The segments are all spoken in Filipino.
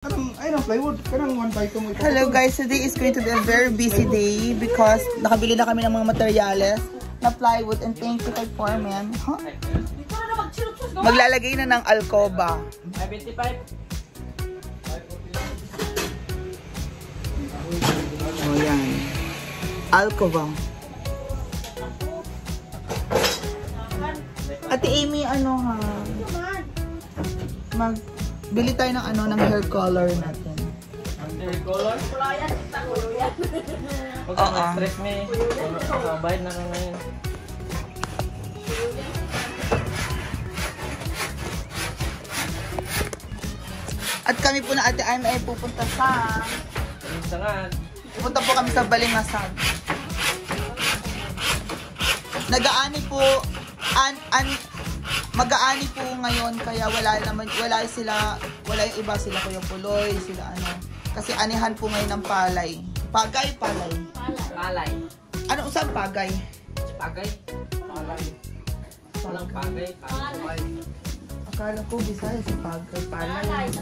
Hello guys, today is going to be a very busy day because nakabili na kami ng mga materyales na plywood and thank you kay Foreman. Huh? Maglalagay na ng alcoba. 555. Oh yan. Alcoba. Ate Amy, ano ha? Magbili tayo ng ano, ng hair color natin. Hair color? Huwag ka na-stress me. Bayad na ngayon. At kami po na Ate Amy ay pupunta sa... Pupunta po kami sa Balingasag. Nag-aani po... Mag-aani po ngayon kaya wala yung iba sila Kuya Puloy, sila ano. Kasi anihan po ngayon ng palay. Palay. Ano usang pagay? Palay. Walang pagay. Akala ko Bisaya si pagay. Palay. Sa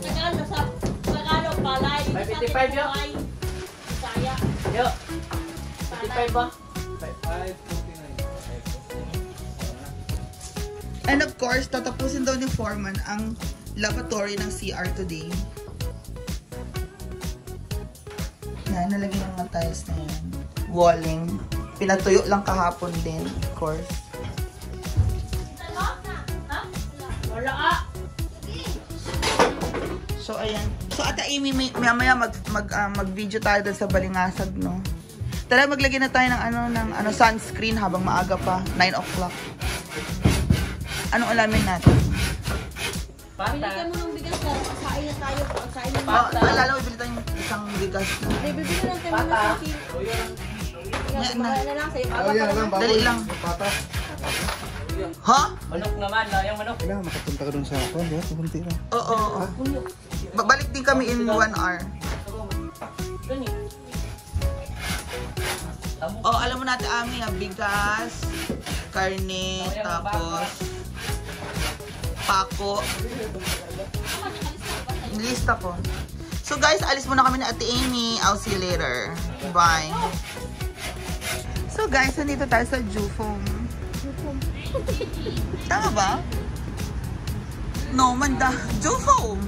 Tagalog, palay. 555 yo. Bisaya. Yo. 55 ba? 55. And of course, tatapusin daw ni Foreman ang lavatory ng CR today. Yan, nalagyan ng mga tiles na yan. Walling. Pinatuyo lang kahapon din, of course. So, ayan. So, Ate Amy, mamaya mag-video tayo doon sa Balingasag, no? Tara, maglagay na tayo ng sunscreen habang maaga pa. 9 o'clock. Anong alamin natin? Bilikan mo ng bigas na. Kain na tayo. Kain na Pata. Alala ko, bili tayo isang bigas na. Bibili na lang tayo mga Dali lang. Pata. Ha? Manok naman, yung manok. Kailangan makapunta ka dun sa ako. Pumunti na. Oo. Babalik din kami in 1 hour. Oh, alam mo natin, Ami, bigas, karne, tapos pako. Lista ko. So guys, alis muna kami na Ate Amy. I'll see you later. Bye. So guys, nandito tayo sa Jufong. Tama ba? No, manda. Jufong.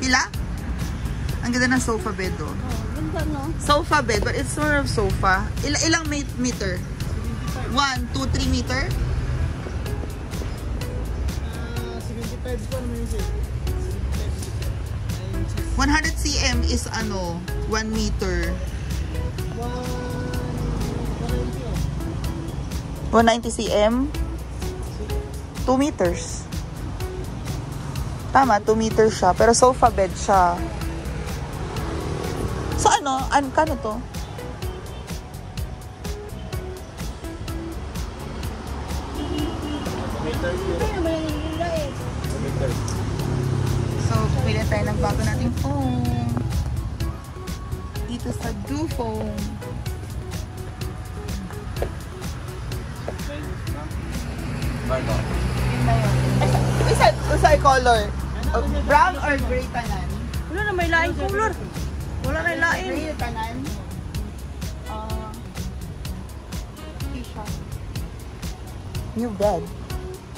Pila? Ang ganda ng sofa bed doon. Sofa bed, but it's sort of sofa. Ilang meter? 1, 2, 3 meter? 100 cm is ano, 1 meter. 190 cm? 2 meters. Tama, 2 meters siya. Pero sofa bed siya. So ano? Kano to? So, pumili tayo ng bago nating phone. Dito sa Jufong. Yun na yun. Isa color. Brown or gray tanan? Wala na, may laing color. Wala na laing. Gray tanan. T-shirt. New bed.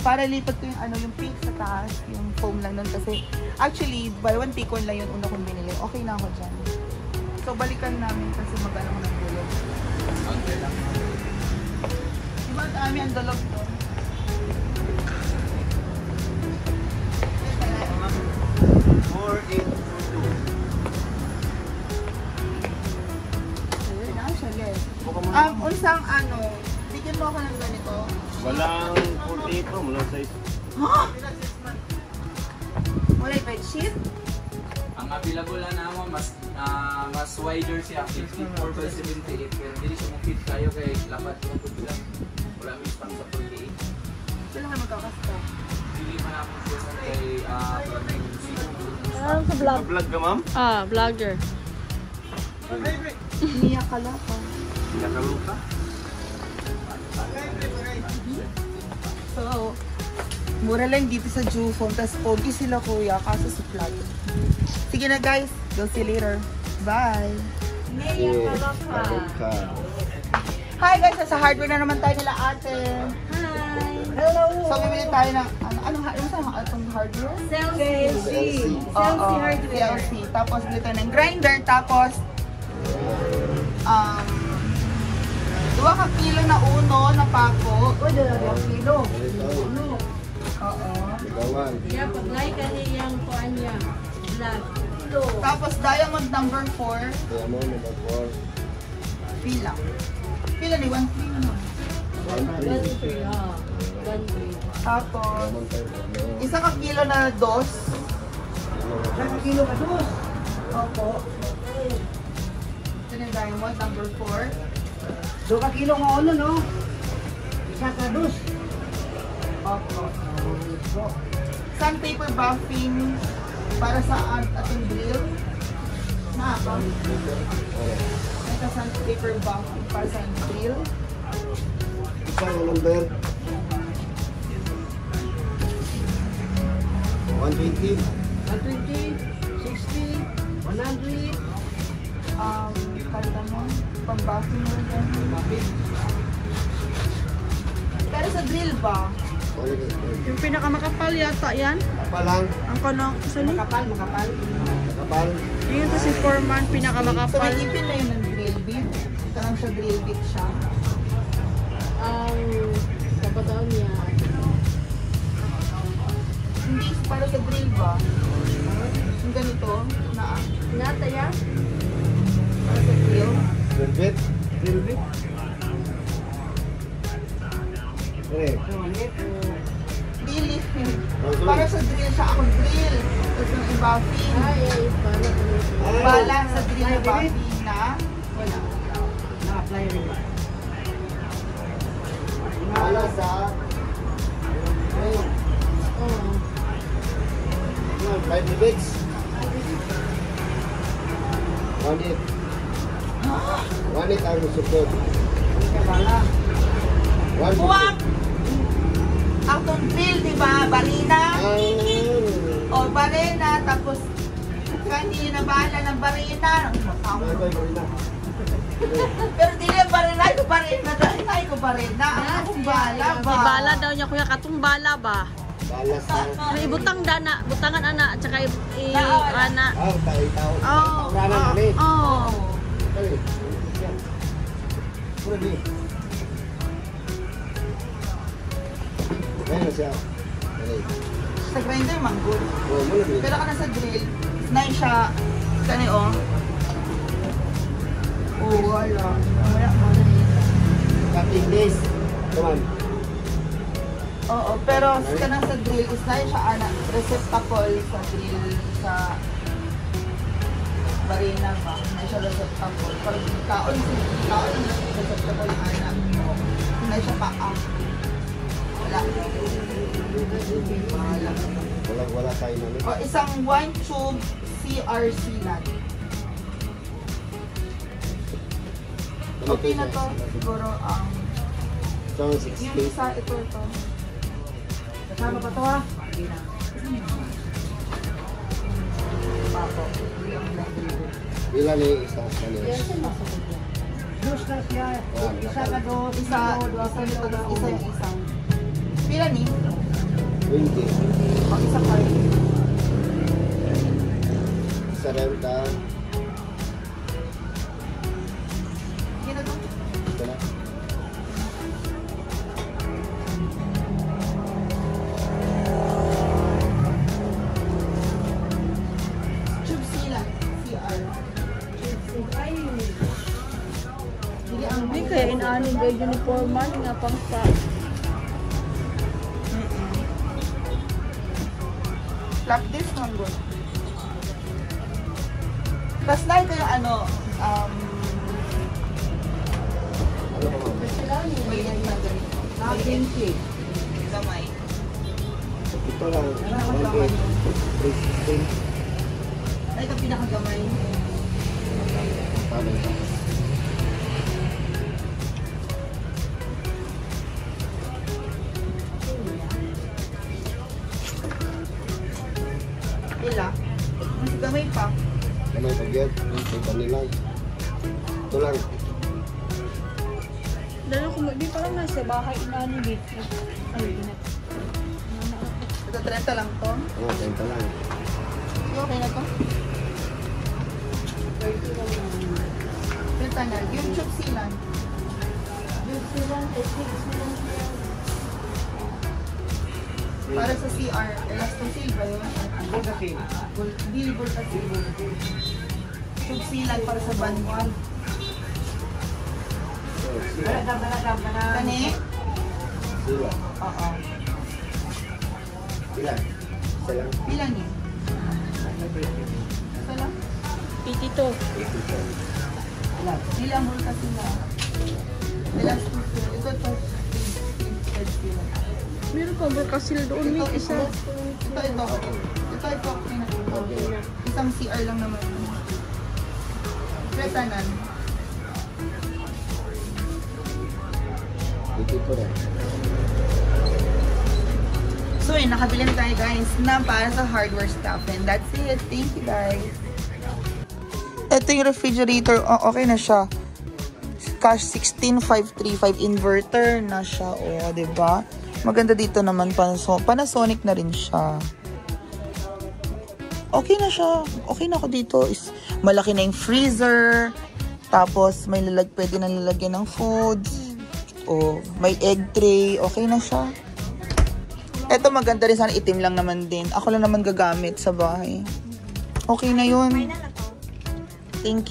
Para lipat ko yung pink sa taas, yung foam lang nun kasi actually, buy one take one lang yung una kong binili. Okay na ako dyan. So, balikan namin kasi magano ko ng dulog. Okay lang. Diba ang dami ang dulog to? Unsang bigyan mo ako ng ganito? Walang 48 mo, walang size. Huh? Wala yung bedsheet? Ang available na naman, mas wider siya, 54 by 78. Pero hindi siya mag-fit kayo kay lapat yung pagbilang. Wala may spang sa 48. Sila ka magkakasta. Hindi man ako siya sa kay Sa vlog. Vlog ka, ma'am? Vlogger. Niya kala ka. Nakaluka? So, Mura lang dito sa Jufon. Tapos pogi sila kuya, kaso supply. Sige na guys, we'll see you later. Bye! Ngayon ka ba pa? Hi guys, sa hardware na naman tayo nila ate. Hi! Hello! So bibili tayo ng, anong hardware? Selfie! Oo, Selfie hardware. CLC. Tapos bibili tayo ng grinder. Tapos, 2 ka kilo na uno na pako. O, 2 kilo. Oo. Kaya pag-like ka niyang kuhan niya. Vlog. Kilo. Tapos diamond number 4. Pila. Pila ni 1 kilo na. 1-3. Ah. 1-3. Tapos, 1 ka kilo na dos. 1 kilo ka dos. Opo. Ito yung diamond number 4. 2 ka kilo nga uno, no? Isa ka dos. Opo. Sandpaper buffing para sa ating drill. Na ako. Ito sandpaper buffing para sa ating drill. Isang number. 120. 120, 60, 100. Kalita mo, pang-buffing mo yan. Pero sa drill ba? Yung pinakamakapal yata yan? Apa lang? Ang kanong, sali? Makapal. Kapal. Yun to si Foreman, pinakamakapal. So may ipin na yun ng drill bit. Ito lang siya drill bit siya. Ang kapataon niya. Hindi, para sa drill ba? Yung ganito, na Nataya? para sa drill. Velvet. Eh, Drill para sa drill siya, ako drill. Tapos yung i-buffing. Ay, paano ko nito? Bala sa drill na buffing na wala. Na-apply rin. Wala sa... Oo. Flight limits. 1-8. 1-8 ang support. Kabala. 1-8. Buwak! Ang drill, di ba? Barina. O, barina. Tapos, kanina bahala ng barina. Pero di na barina. Ay ko barina. Ay ko barina. Akong bala ba? Ibala daw niya kuya katong bala ba? Balas na. May ibutang dana, butangan ana at saka ana. Tayo. Oh. Ranan kami. Oh. Kali. Pura di. Ayan na siya. Kali. Sa grinder, manggol. Oh, muna di. Pero ka na sa drill, nine siya. Kani o. Oh, wala. Wala. Cutting this. Come on. Oo, pero ka na sa drill, is nine siya ana. Receptacle sa drill sa barina ba? Nine siya receptacle. Pag kaon receptacle ana. Nine siya paa. Wala. Wala. Wala tayo na. O, isang 1 tube CRC lang. Okay na to. Siguro ang Ito ang yung 60. isa, ito. Kasama pa to ha? Papo. Ilan ni isa sa kanila? Dos na siya. Isa ka dos. Isa nito, isa yung isang. Pila ni? 20. O, isa pa rin. Isa rin ka. Hindi na to. Ito na. Tube C lang. CR. Hindi ang Hindi kaya inaanin ba yung uniforman nga pang sa Flap this one good. Tapos na ito yung ano, Ano ka ma'am? may yan na ganito. Nakabinti. Gamay. Ito lang. 1-8. 316. Ay, ito pinakagamay. Paano ito? Mas gamay pa. Kamay pag-get. Ito nilang. Ito lang. Dalo ko di parang nasa bahay inano dito. Ay, ina. Ito 30 lang to. Oo, 30 lang. Okay na to? 30 na. Yung chop silan. Para sa CR, elastosil ba yun? Hindi, Voltasil. Chop silan para sa banwal. Kani? Sila. Oo. Ilan? Isa lang. Ilan yun? Isa lang? 82. Ilang Voltasil na? Elastosil. Ito to. Meron pa ba kasi doon may isa? Ito. Ito. Isang CR lang naman. Retanan. Ito rin. So yun, nakabili na tayo guys na para sa hardware stuff. And that's it. Thank you guys. Ito yung refrigerator. Oh, okay na siya. Cash 16535 inverter na siya. O, diba? Maganda dito naman. Panasonic na rin siya. Okay na siya. Okay na ako dito. Malaki na yung freezer. Tapos may pwede na lalagyan ng foods. O, may egg tray. Okay na siya. Ito maganda rin. Sana itim lang naman din. Ako lang naman gagamit sa bahay. Okay na yun. Thank you.